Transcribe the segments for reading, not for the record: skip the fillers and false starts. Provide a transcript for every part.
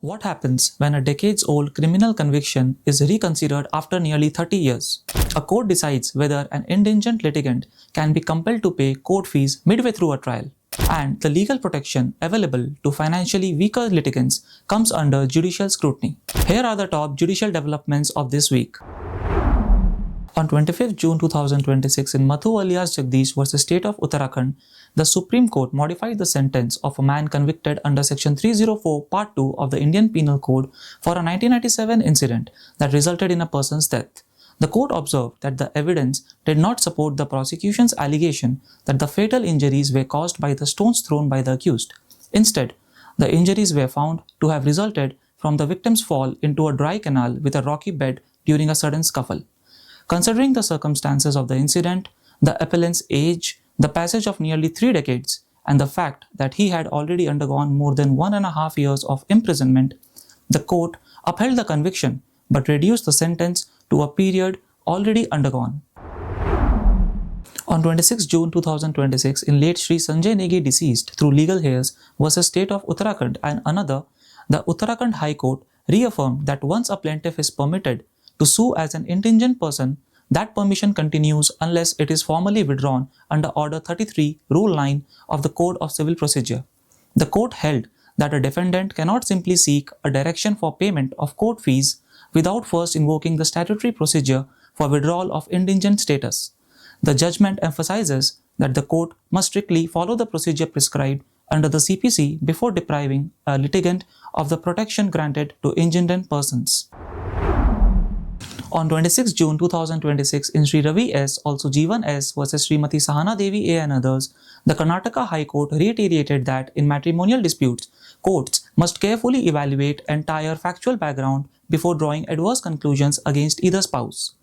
What happens when a decades-old criminal conviction is reconsidered after nearly 30 years? A court decides whether an indigent litigant can be compelled to pay court fees midway through a trial, and the legal protection available to financially weaker litigants comes under judicial scrutiny. Here are the top judicial developments of this week. On 25th June 2026 in Mathu Alias Jagdish vs. State of Uttarakhand, the Supreme Court modified the sentence of a man convicted under Section 304 Part 2 of the Indian Penal Code for a 1997 incident that resulted in a person's death. The court observed that the evidence did not support the prosecution's allegation that the fatal injuries were caused by the stones thrown by the accused. Instead, the injuries were found to have resulted from the victim's fall into a dry canal with a rocky bed during a sudden scuffle. Considering the circumstances of the incident, the appellant's age, the passage of nearly 3 decades, and the fact that he had already undergone more than 1.5 years of imprisonment, the court upheld the conviction but reduced the sentence to a period already undergone. On 26 June 2026, in Late Shri Sanjay Negi deceased through Legal Heirs vs. State of Uttarakhand and Another, the Uttarakhand High Court reaffirmed that once a plaintiff is permitted to sue as an indigent person, that permission continues unless it is formally withdrawn under Order XXXIII Rule 9 of the Code of Civil Procedure. The court held that a defendant cannot simply seek a direction for payment of court fees without first invoking the statutory procedure for withdrawal of indigent status. The judgment emphasizes that the court must strictly follow the procedure prescribed under the CPC before depriving a litigant of the protection granted to indigent persons. On 26 June 2026, in Sri Ravi S. also Jeevan S. vs. Srimati Sahana Devi A. and others, the Karnataka High Court reiterated that in matrimonial disputes, courts must carefully evaluate entire factual background before drawing adverse conclusions against either spouse.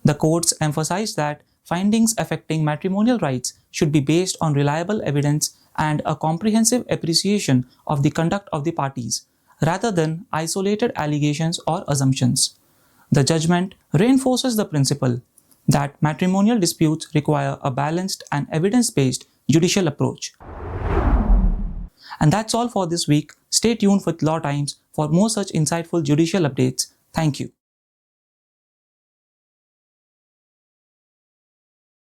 The courts emphasized that findings affecting matrimonial rights should be based on reliable evidence and a comprehensive appreciation of the conduct of the parties, rather than isolated allegations or assumptions. The judgment reinforces the principle that matrimonial disputes require a balanced and evidence-based judicial approach. And that's all for this week. Stay tuned with Law Times for more such insightful judicial updates. Thank you.